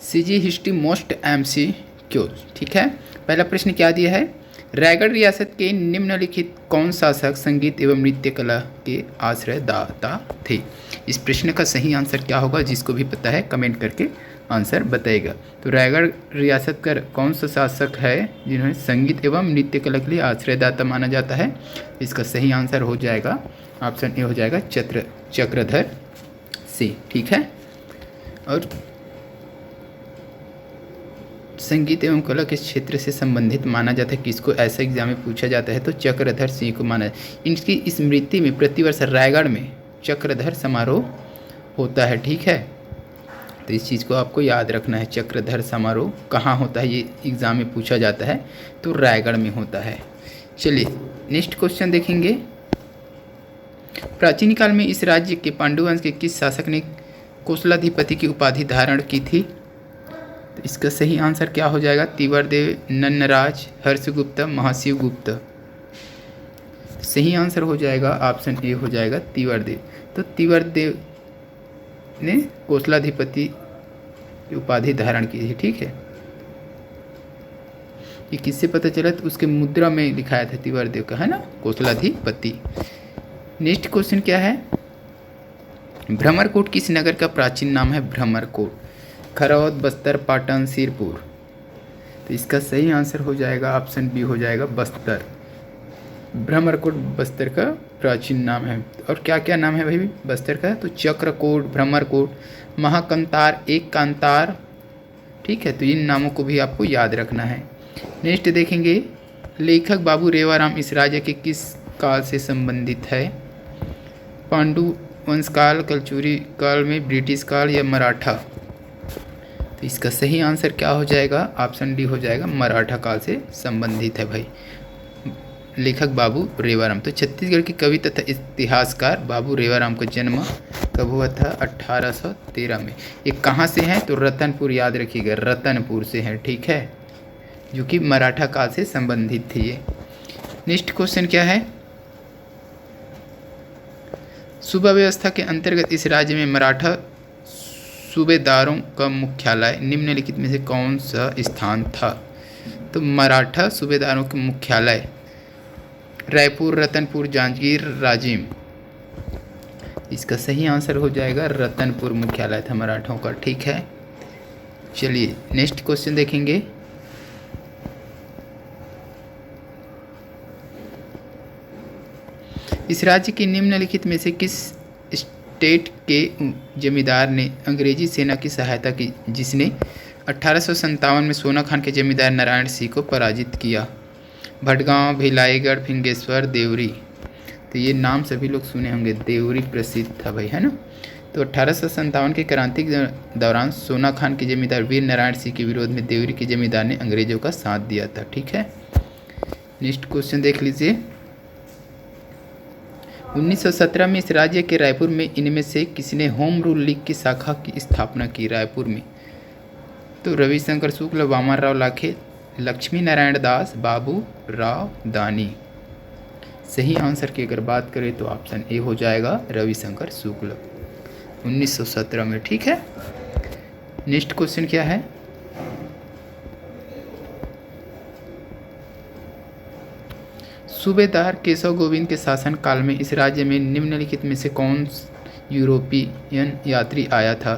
CG history most MCQs. ठीक है, पहला प्रश्न क्या दिया है, रायगढ़ रियासत के निम्नलिखित कौन शासक संगीत एवं नृत्य कला के आश्रयदाता थे। इस प्रश्न का सही आंसर क्या होगा, जिसको भी पता है कमेंट करके आंसर बताएगा। तो रायगढ़ रियासत का कौन सा शासक है जिन्होंने संगीत एवं नृत्य कला के लिए आश्रयदाता माना जाता है। इसका सही आंसर हो जाएगा ऑप्शन ए हो जाएगा चक्रधर सिंह। ठीक है, और संगीत एवं कला के क्षेत्र से संबंधित माना जाता है किसको, ऐसा एग्जाम में पूछा जाता है तो चक्रधर सिंह को माना। इनकी स्मृति में प्रतिवर्ष रायगढ़ में चक्रधर समारोह होता है। ठीक है, तो इस चीज़ को आपको याद रखना है, चक्रधर समारोह कहाँ होता है, ये एग्ज़ाम में पूछा जाता है तो रायगढ़ में होता है। चलिए नेक्स्ट क्वेश्चन देखेंगे। प्राचीन काल में इस राज्य के पांडुवंश के किस शासक ने कोसलाधिपति की उपाधि धारण की थी। तो इसका सही आंसर क्या हो जाएगा, तिवरदेव, नन्नराज, हर्षगुप्त, महाशिवगुप्त। सही आंसर हो जाएगा ऑप्शन ए हो जाएगा तिवरदेव। तो तिवरदेव ने कोसलाधिपति की उपाधि धारण की थी। ठीक है, ये किससे पता चला, तो उसके मुद्रा में लिखाया था तिवरदेव का, है ना, कोसलाधिपति। नेक्स्ट क्वेश्चन क्या है, भ्रमरकोट किस नगर का प्राचीन नाम है। भ्रमरकोट खरौद, बस्तर, पाटन, सिरपुर। तो इसका सही आंसर हो जाएगा ऑप्शन बी हो जाएगा बस्तर। भ्रमरकोट बस्तर का प्राचीन नाम है। और क्या क्या नाम है भाई बस्तर का, तो चक्रकोट, भ्रमरकोट, महाकंतार, एक कांतार। ठीक है, तो इन नामों को भी आपको याद रखना है। नेक्स्ट देखेंगे, लेखक बाबू रेवाराम इस राज्य के किस काल से संबंधित है। पांडु वंश काल, कलचुरी काल में, ब्रिटिश काल या मराठा। तो इसका सही आंसर क्या हो जाएगा, ऑप्शन डी हो जाएगा मराठा काल से संबंधित है भाई, लेखक बाबू रेवाराम। तो छत्तीसगढ़ के कवि तथा इतिहासकार बाबू रेवाराम का जन्म कब हुआ था, 1813 में। ये कहाँ से हैं, तो रतनपुर, याद रखिएगा रतनपुर से हैं। ठीक है, जो कि मराठा काल से संबंधित थी ये। नेक्स्ट क्वेश्चन क्या है, सूबा व्यवस्था के अंतर्गत इस राज्य में मराठा सूबेदारों का मुख्यालय निम्नलिखित में से कौन सा स्थान था। तो मराठा सूबेदारों के मुख्यालय रायपुर, रतनपुर, जांजगीर, राजिम। इसका सही आंसर हो जाएगा रतनपुर मुख्यालय था मराठों का। ठीक है, चलिए नेक्स्ट क्वेश्चन देखेंगे। इस राज्य के निम्नलिखित में से किस स्टेट के जमींदार ने अंग्रेजी सेना की सहायता की जिसने 1857 में सोना खान के जमींदार नारायण सिंह को पराजित किया। भटगांव, भिलाईगढ़, फिंगेश्वर, देवरी। तो ये नाम सभी लोग सुने होंगे, देवरी प्रसिद्ध था भाई, है ना। तो 1857 के क्रांति के दौरान सोना खान के जमींदार वीर नारायण सिंह के विरोध में देवरी के जमींदार ने अंग्रेजों का साथ दिया था। ठीक है, नेक्स्ट क्वेश्चन देख लीजिए। 1917 में इस राज्य के रायपुर में इनमें से किसने होम रूल लीग की शाखा की स्थापना की रायपुर में। तो रविशंकर शुक्ल, वामन राव लाखे, लक्ष्मी नारायण दास, बाबू राव दानी। सही आंसर की अगर बात करें तो ऑप्शन ए हो जाएगा रविशंकर शुक्ल, 1917 में। ठीक है, नेक्स्ट क्वेश्चन क्या है, सूबेदार केशव गोविंद के शासन काल में इस राज्य में निम्नलिखित में से कौन यूरोपियन यात्री आया था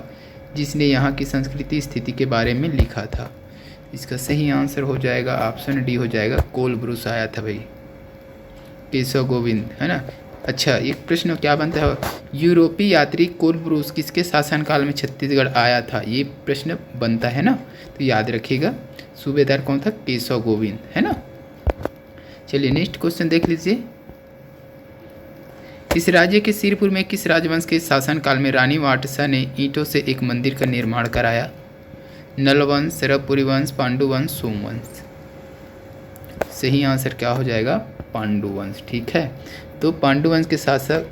जिसने यहाँ की संस्कृति स्थिति के बारे में लिखा था। इसका सही आंसर हो जाएगा ऑप्शन डी हो जाएगा कोलब्रुस आया था भाई, केशव गोविंद, है ना। अच्छा, एक प्रश्न क्या बनता है, यूरोपीय यात्री कोलब्रुस किसके शासनकाल में छत्तीसगढ़ आया था, ये प्रश्न बनता है ना। तो याद रखिएगा सूबेदार कौन था, केशव गोविंद, है ना। चलिए नेक्स्ट क्वेश्चन देख लीजिए। इस राज्य के सिरपुर में किस राजवंश के शासनकाल में रानी वाटसा ने ईंटों से एक मंदिर का निर्माण कराया। नलवंश, सरबपुरी वंश, पांडुवंश, सोमवंश। सही आंसर क्या हो जाएगा, पांडुवंश। ठीक है, तो पांडुवंश के शासक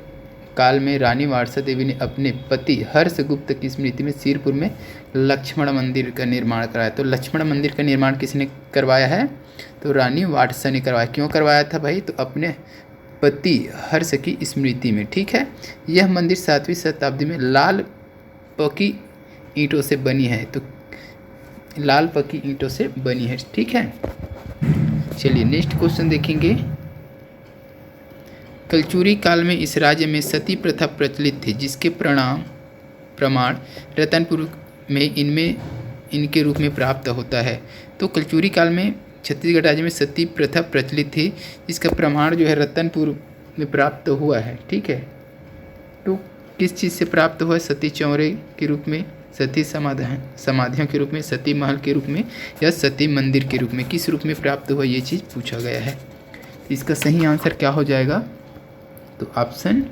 काल में रानी वाटसा देवी ने अपने पति हर्षगुप्त की स्मृति में सिरपुर में लक्ष्मण मंदिर का निर्माण कराया। तो लक्ष्मण मंदिर का निर्माण किसने करवाया है, तो रानी वाटसा ने करवाया। क्यों करवाया था भाई, तो अपने पति हर्ष की स्मृति में। ठीक है, यह मंदिर 7वीं शताब्दी में लाल पकी ईंटों से बनी है। तो लाल पक्की ईंटों से बनी है। ठीक है, चलिए नेक्स्ट क्वेश्चन देखेंगे। कलचुरी काल में इस राज्य में सती प्रथा प्रचलित थी, जिसके प्रमाण रतनपुर में इनके रूप में प्राप्त होता है। तो कलचुरी काल में छत्तीसगढ़ राज्य में सती प्रथा प्रचलित थी, इसका प्रमाण जो है रतनपुर में प्राप्त हुआ है। ठीक है, तो किस चीज़ से प्राप्त हुआ है? सती चौरे के रूप में, सती समाधियों के रूप में, सती महल के रूप में, या सती मंदिर के रूप में, किस रूप में प्राप्त हुआ ये चीज़ पूछा गया है। इसका सही आंसर क्या हो जाएगा? तो ऑप्शन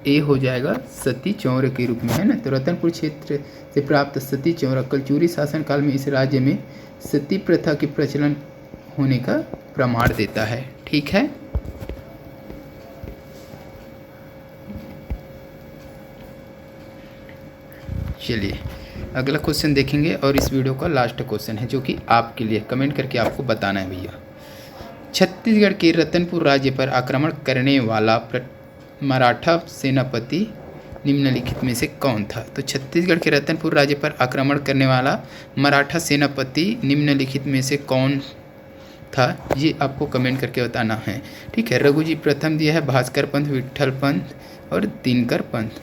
ए हो जाएगा, सती चौरे के रूप में, है ना। तो रतनपुर क्षेत्र से प्राप्त सती चौरा कलचुरी शासन काल में इस राज्य में सती प्रथा के प्रचलन होने का प्रमाण देता है। ठीक है, चलिए अगला क्वेश्चन देखेंगे और इस वीडियो का लास्ट क्वेश्चन है, जो कि आपके लिए कमेंट करके आपको बताना है भैया। छत्तीसगढ़ के रतनपुर राज्य पर आक्रमण करने वाला मराठा सेनापति निम्नलिखित में से कौन था? तो छत्तीसगढ़ के रतनपुर राज्य पर आक्रमण करने वाला मराठा सेनापति निम्नलिखित में से कौन था, ये आपको कमेंट करके बताना है। ठीक है, रघुजी प्रथम दिया है, भास्कर पंत, विट्ठल पंत और दिनकर पंत।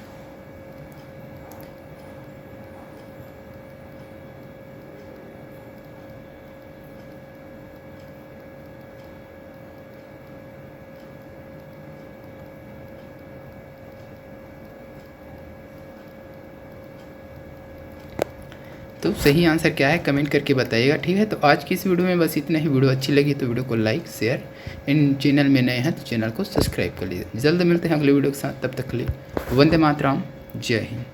तो सही आंसर क्या है कमेंट करके बताइएगा। ठीक है, तो आज की इस वीडियो में बस इतना ही। वीडियो अच्छी लगी तो वीडियो को लाइक शेयर, इन चैनल में नए हैं तो चैनल को सब्सक्राइब कर लीजिए। जल्द मिलते हैं अगले वीडियो के साथ, तब तक के लिए वंदे मातरम, जय हिंद।